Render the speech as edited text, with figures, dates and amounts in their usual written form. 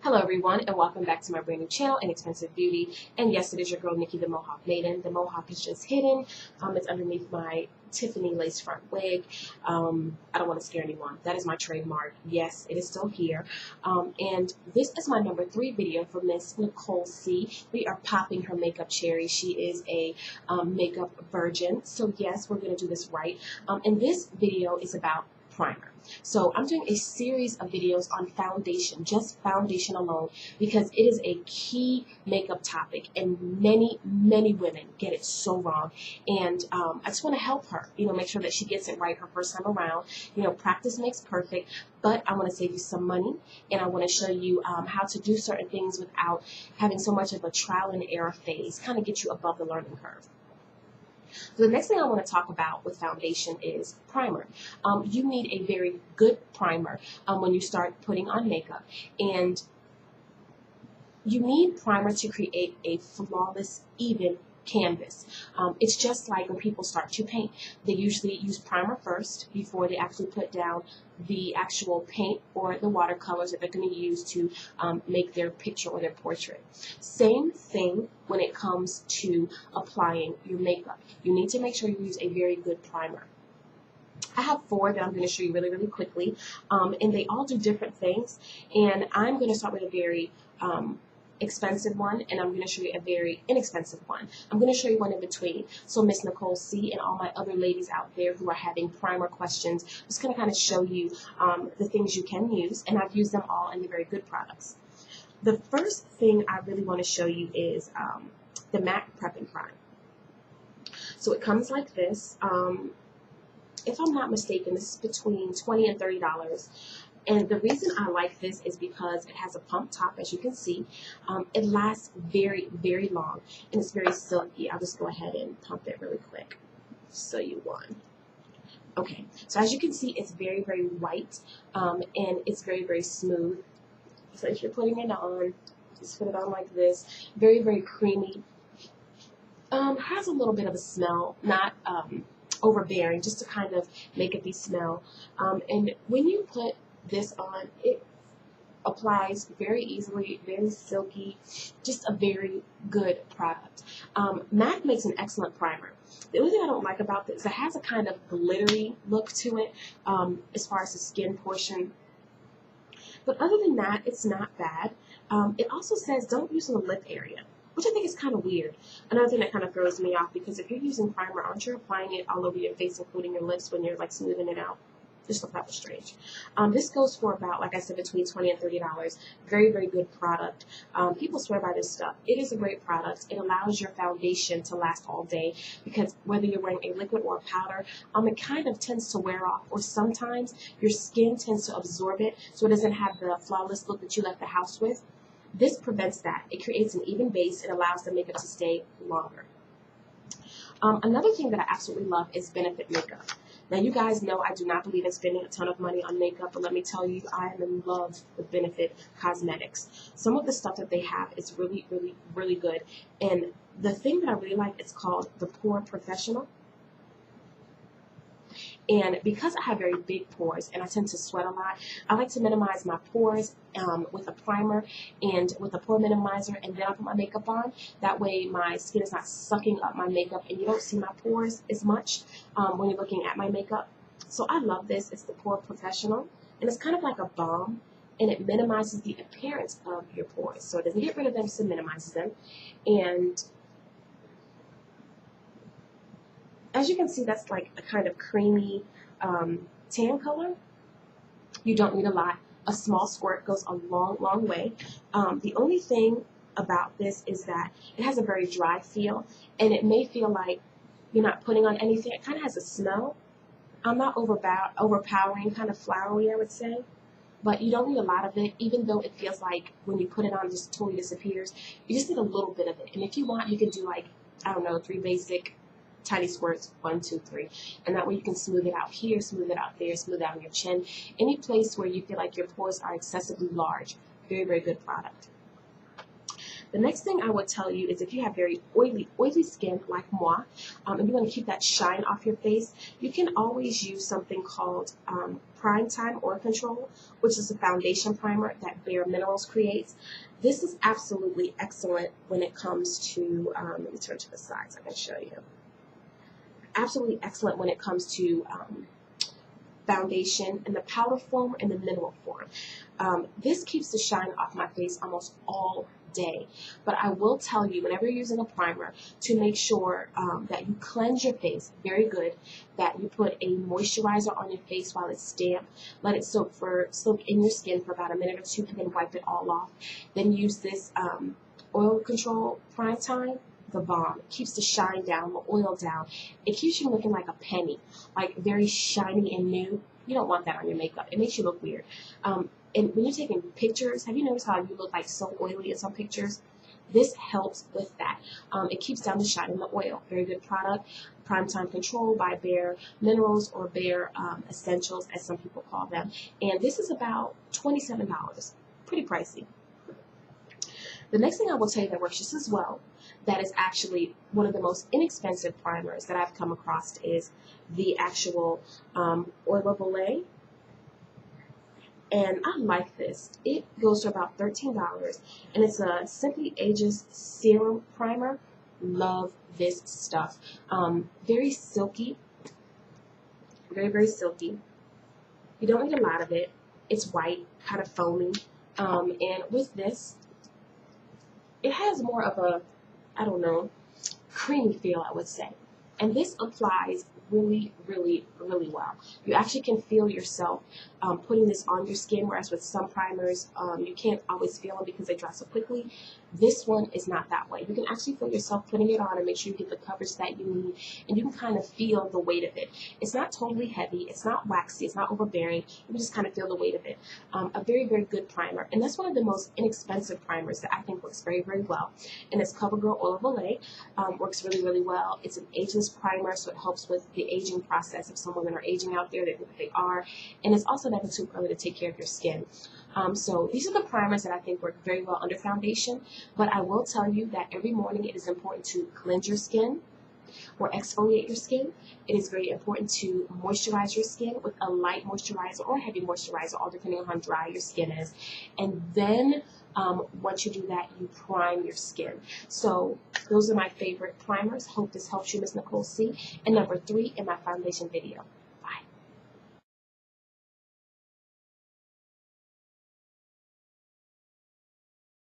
Hello everyone, and welcome back to my brand new channel, Inexpensive Beauty. And yes, it is your girl Nikki the Mohawk Maiden. The mohawk is just hidden. It's underneath my Tiffany lace front wig. I don't want to scare anyone. That is my trademark. Yes, it is still here. And this is my number 3 video for Miss Nicole C. We are popping her makeup cherry. She is a makeup virgin. So yes, we're going to do this right. And this video is about primer. So I'm doing a series of videos on foundation, just foundation alone, because it is a key makeup topic and many women get it so wrong. And I just want to help her, make sure that she gets it right her first time around. Practice makes perfect, but I want to save you some money, and I want to show you how to do certain things without having so much of a trial and error phase, kind of get you above the learning curve. So the next thing I want to talk about with foundation is primer. You need a very good primer when you start putting on makeup, and you need primer to create a flawless, even canvas. It's just like when people start to paint. They usually use primer first before they actually put down the actual paint or the watercolors that they're going to use to make their picture or their portrait. Same thing when it comes to applying your makeup. You need to make sure you use a very good primer. I have 4 that I'm going to show you really quickly, and they all do different things, and I'm going to start with a very expensive one, and I'm going to show you a very inexpensive one. I'm going to show you one in between. So Miss Nicole C and all my other ladies out there who are having primer questions, I'm just going to kind of show you the things you can use, and I've used them all, and they're very good products. The first thing I really want to show you is the MAC Prep and Prime. So it comes like this. If I'm not mistaken, this is between $20 and $30. And the reason I like this is because it has a pump top, as you can see. It lasts very long, and it's very silky. I'll just go ahead and pump it really quick. So you won. Okay, so as you can see, it's very white, and it's very smooth. So if you're putting it on, just put it on like this. Very creamy. Has a little bit of a smell, not overbearing, just to kind of make it be smell. And when you put this on, it applies very easily, very silky, just a very good product. MAC makes an excellent primer. The only thing I don't like about this is it has a kind of glittery look to it as far as the skin portion. But other than that, it's not bad. It also says don't use in the lip area, which I think is kind of weird. Another thing that kind of throws me off, because if you're using primer, aren't you applying it all over your face, including your lips, when you're like smoothing it out? Just thought that was strange. This goes for about, like I said, between $20 and $30. Very good product. People swear by this stuff. It is a great product. It allows your foundation to last all day, because whether you're wearing a liquid or a powder, it kind of tends to wear off, or sometimes your skin tends to absorb it, so it doesn't have the flawless look that you left the house with. This prevents that. It creates an even base. It allows the makeup to stay longer. Another thing that I absolutely love is Benefit makeup. Now, you guys know I do not believe in spending a ton of money on makeup, but let me tell you, I am in love with Benefit Cosmetics. Some of the stuff that they have is really good. And the thing that I really like is called the Pore Professional. And because I have very big pores and I tend to sweat a lot, I like to minimize my pores with a primer and with a pore minimizer, and then I put my makeup on. That way my skin is not sucking up my makeup, and you don't see my pores as much when you're looking at my makeup. So I love this. It's the Pore Professional, and it's kind of like a balm, and it minimizes the appearance of your pores. So it doesn't get rid of them, so it minimizes them. And as you can see, that's like a kind of creamy tan color. You don't need a lot. A small squirt goes a long way. The only thing about this is that it has a very dry feel, and it may feel like you're not putting on anything. It kind of has a smell. Not overpowering, kind of flowery, I would say. But you don't need a lot of it, even though it feels like when you put it on, it just totally disappears. You just need a little bit of it. And if you want, you can do like, I don't know, 3 basic tiny squirts, 1, 2, 3, and that way you can smooth it out here, smooth it out there, smooth it out on your chin, any place where you feel like your pores are excessively large. Very good product. The next thing I would tell you is if you have very oily skin like moi, and you want to keep that shine off your face, you can always use something called Prime Time Oil Control, which is a foundation primer that Bare Minerals creates. This is absolutely excellent when it comes to, let me turn to the side so I can show you. Absolutely excellent when it comes to foundation in the powder form and the mineral form. This keeps the shine off my face almost all day. But I will tell you, whenever you're using a primer, to make sure that you cleanse your face very good, that you put a moisturizer on your face while it's damp, let it soak in your skin for about a minute or two, and then wipe it all off. Then use this oil control Prime Time. The bomb. It keeps the shine down, the oil down. It keeps you looking like a penny, like very shiny and new. You don't want that on your makeup. It makes you look weird. And when you're taking pictures, have you noticed how you look like so oily in some pictures? This helps with that. It keeps down the shine and the oil. Very good product. Prime Time Control by Bare Minerals, or Bare Essentials, as some people call them. And this is about $27. Pretty pricey. The next thing I will tell you that works just as well, that is actually one of the most inexpensive primers that I've come across, is the actual Oil of Olay. And I like this. It goes for about $13, and it's a Simply Ages Serum Primer. Love this stuff. Very silky. Very, very silky. You don't need a lot of it. It's white, kind of foamy. And with this, it has more of a, I don't know, creamy feel, I would say. And this applies really, really, really well. You actually can feel yourself putting this on your skin, whereas with some primers, you can't always feel them because they dry so quickly. This one is not that way. You can actually feel yourself putting it on and make sure you get the coverage that you need, and you can kind of feel the weight of it. It's not totally heavy, it's not waxy, it's not overbearing. You can just kind of feel the weight of it. A very, very good primer, and that's one of the most inexpensive primers that I think works very, very well. And it's Covergirl Oil of Olay. Works really, really well. It's an ageless primer, so it helps with the aging process. If some women are aging out there, they think that they are, and it's also never too early to take care of your skin. So these are the primers that I think work very well under foundation, but I will tell you that every morning it is important to cleanse your skin or exfoliate your skin. It is very important to moisturize your skin with a light moisturizer or heavy moisturizer, all depending on how dry your skin is. And then once you do that, you prime your skin. So those are my favorite primers. Hope this helps you, Miss Nicole C. And number 3 in my foundation video.